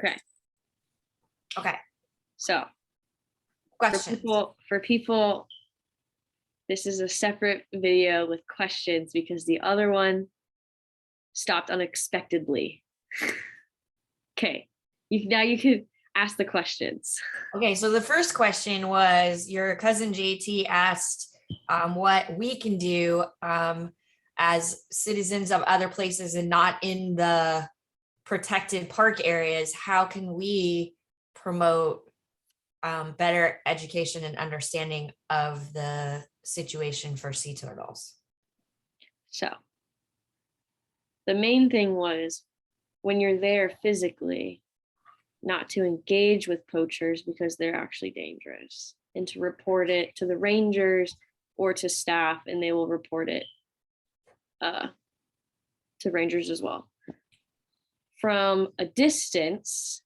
Okay. Okay. So Question. for people, this is a separate video with questions because the other one stopped unexpectedly. Okay. Now you can ask the questions. Okay, so the first question was your cousin JT asked what we can do as citizens of other places and not in the protected park areas. How can we promote better education and understanding of the situation for sea turtles? So the main thing was when you're there physically, not to engage with poachers because they're actually dangerous, and to report it to the rangers or to staff, and they will report it to rangers as well. From a distance,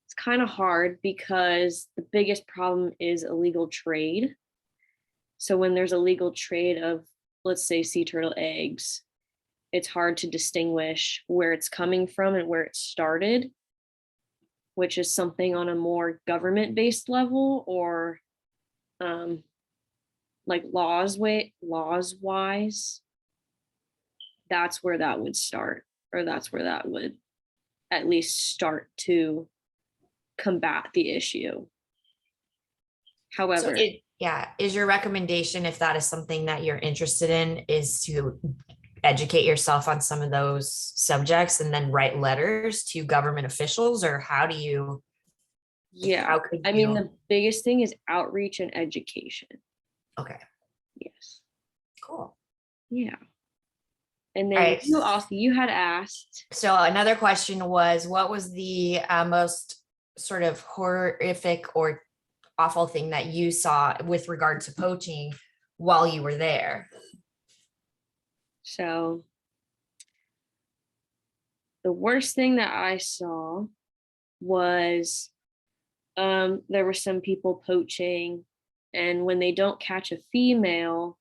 it's kind of hard because the biggest problem is illegal trade. So when there's illegal trade of, let's say, sea turtle eggs, it's hard to distinguish where it's coming from and where it started, which is something on a more government-based level or like laws wise, that's where that would start, or that's where that would at least start to combat the issue. However, is your recommendation, if that is something that you're interested in, is to educate yourself on some of those subjects and then write letters to government officials, or how do you? Yeah, I mean, the biggest thing is outreach and education. Okay. Yes. Cool. Yeah. And then you had asked. So another question was, what was the most sort of horrific or awful thing that you saw with regard to poaching while you were there? So the worst thing that I saw was there were some people poaching, and when they don't catch a female,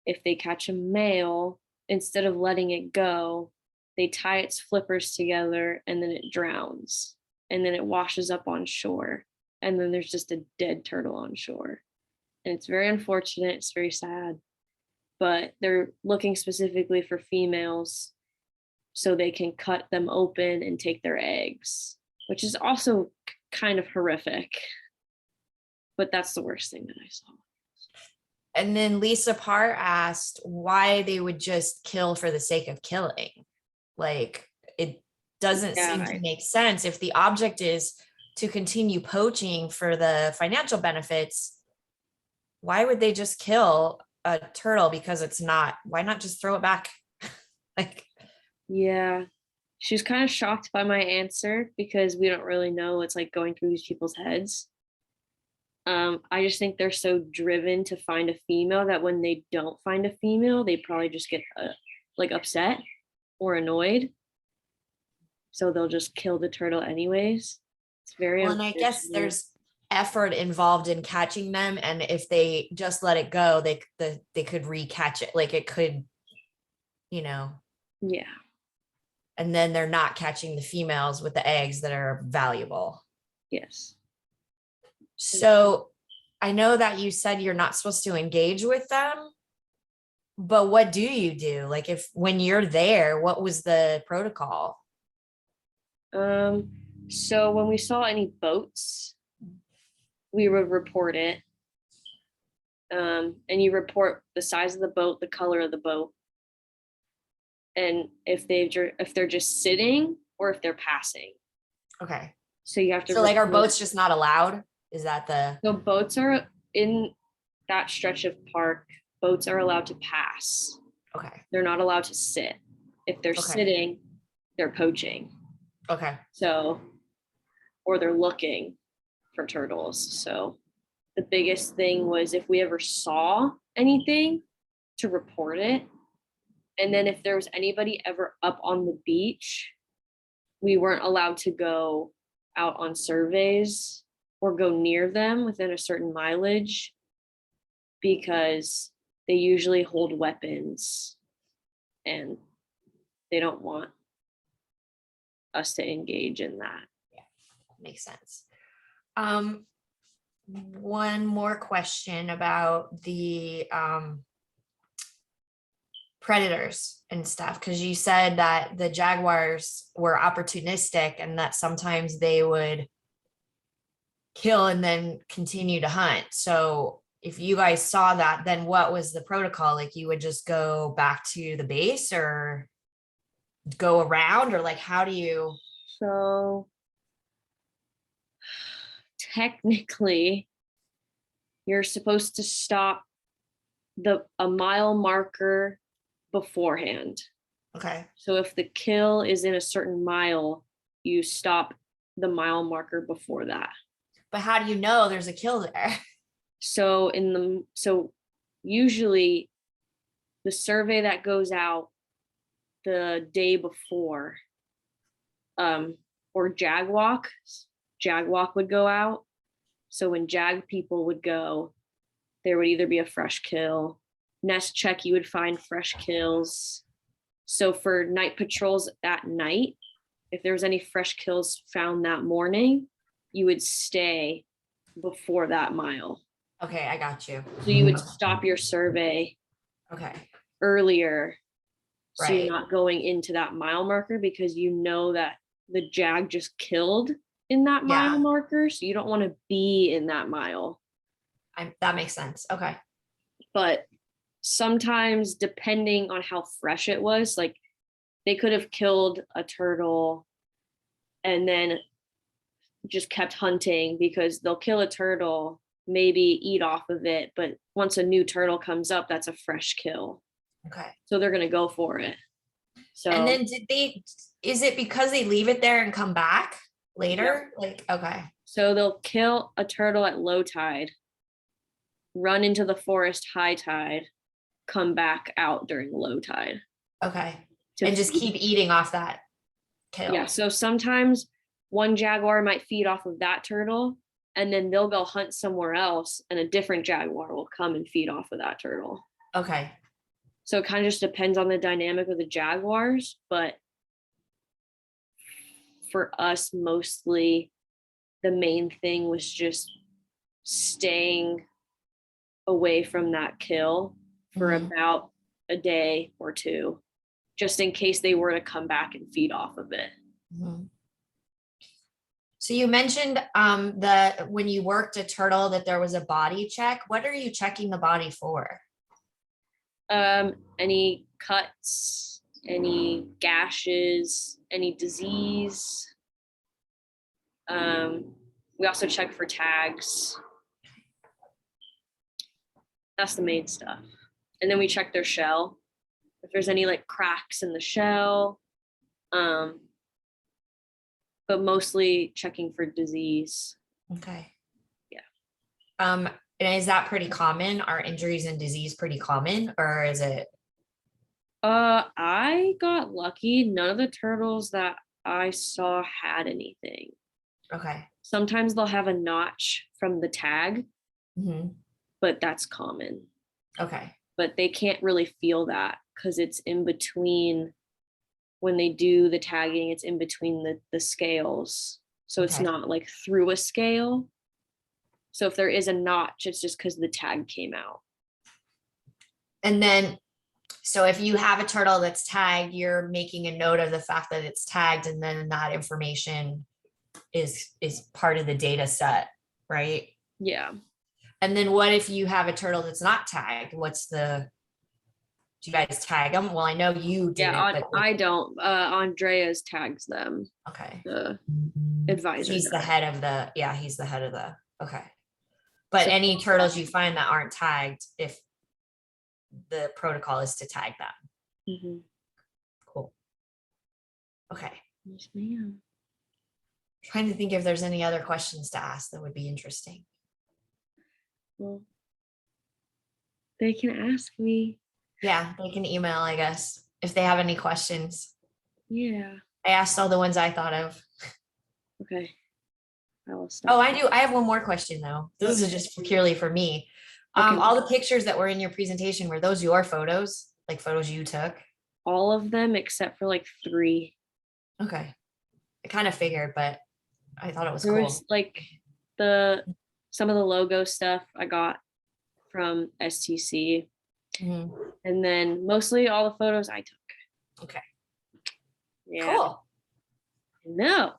if they catch a male, instead of letting it go, they tie its flippers together and then it drowns, and then it washes up on shore, and then there's just a dead turtle on shore. And it's very unfortunate, it's very sad, but they're looking specifically for females so they can cut them open and take their eggs, which is also kind of horrific. But that's the worst thing that I saw. And then Lisa Parr asked why they would just kill for the sake of killing. Like, it doesn't seem to make sense. If the object is to continue poaching for the financial benefits, why would they just kill a turtle? Because it's not, why not just throw it back? Like, yeah, she was kind of shocked by my answer because we don't really know what's like going through these people's heads. I just think they're so driven to find a female that when they don't find a female, they probably just get like upset or annoyed. So they'll just kill the turtle anyways. It's very well, and I guess there's effort involved in catching them, and if they just let it go, they could recatch it. Like, it could, yeah. And then they're not catching the females with the eggs that are valuable. Yes. So I know that you said you're not supposed to engage with them, but what do you do? Like, when you're there, what was the protocol? So when we saw any boats, we would report it. And you report the size of the boat, the color of the boat, and if they're just sitting or if they're passing. Okay. So you have to. So like, are boats just not allowed? Is that So boats are in that stretch of park. Boats are allowed to pass. Okay. They're not allowed to sit. If they're sitting, they're poaching. Okay. So, or they're looking for turtles. So the biggest thing was if we ever saw anything, to report it. And then if there was anybody ever up on the beach, we weren't allowed to go out on surveys or go near them within a certain mileage because they usually hold weapons and they don't want us to engage in that. makes sense. One more question about the predators and stuff, because you said that the jaguars were opportunistic and that sometimes they would kill and then continue to hunt. So if you guys saw that, then what was the protocol? Like you would just go back to the base or go around, or like how do you? So technically, you're supposed to stop a mile marker beforehand. Okay. So if the kill is in a certain mile, you stop the mile marker before that. But how do you know there's a kill there? So usually the survey that goes out the day before, or jag walk would go out. So when jag people would go, there would either be a fresh kill. Nest check, you would find fresh kills. So for night patrols at night, if there was any fresh kills found that morning, you would stay before that mile. Okay, I got you. So you would stop your survey Okay. earlier. So Right. you're not going into that mile marker because you know that the jag just killed in that mile marker. So you don't want to be in that mile. That makes sense. Okay. But sometimes, depending on how fresh it was, like they could have killed a turtle and then just kept hunting, because they'll kill a turtle, maybe eat off of it, but once a new turtle comes up, that's a fresh kill. Okay. So they're going to go for it. So and then is it because they leave it there and come back later? Yeah. Like, okay. So they'll kill a turtle at low tide, run into the forest high tide, come back out during low tide. Okay. And just keep eating off that kill. Yeah. So sometimes one jaguar might feed off of that turtle, and then they'll go hunt somewhere else and a different jaguar will come and feed off of that turtle. Okay. So it kind of just depends on the dynamic of the jaguars, but for us, mostly the main thing was just staying away from that kill for about a day or two, just in case they were to come back and feed off of it. So you mentioned that when you worked a turtle that there was a body check. What are you checking the body for? Any cuts, any gashes, any disease. We also check for tags. That's the main stuff. And then we check their shell, if there's any like cracks in the shell. But mostly checking for disease. Okay. Yeah. And is that pretty common? Are injuries and disease pretty common, or is it? I got lucky. None of the turtles that I saw had anything. Okay. Sometimes they'll have a notch from the tag, but that's common. Okay. But they can't really feel that because it's in between. When they do the tagging, it's in between the scales. So it's not like through a scale. So if there is a notch, it's just because the tag came out. And then, so if you have a turtle that's tagged, you're making a note of the fact that it's tagged, and then that information is part of the data set, right? Yeah. And then what if you have a turtle that's not tagged? Do you guys tag them? Well, I know you do. Yeah, I don't. Andreas tags them. Okay. The advisor. He's the head of the, okay. But so, any turtles you find that aren't tagged, if the protocol is to tag them. Cool. Okay. Yes, ma'am. Trying to think if there's any other questions to ask that would be interesting. Well, they can ask me. Yeah, they can email, I guess, if they have any questions. Yeah. I asked all the ones I thought of. Okay. I will stop. Oh, I do. I have one more question though. This is just purely for me. Okay. All the pictures that were in your presentation, were those your photos? Like photos you took? All of them except for like 3. Okay. I kind of figured, but I thought it was There cool. was like the some of the logo stuff I got from STC, Mhm. and then mostly all the photos I took. Okay, Yeah. cool. No.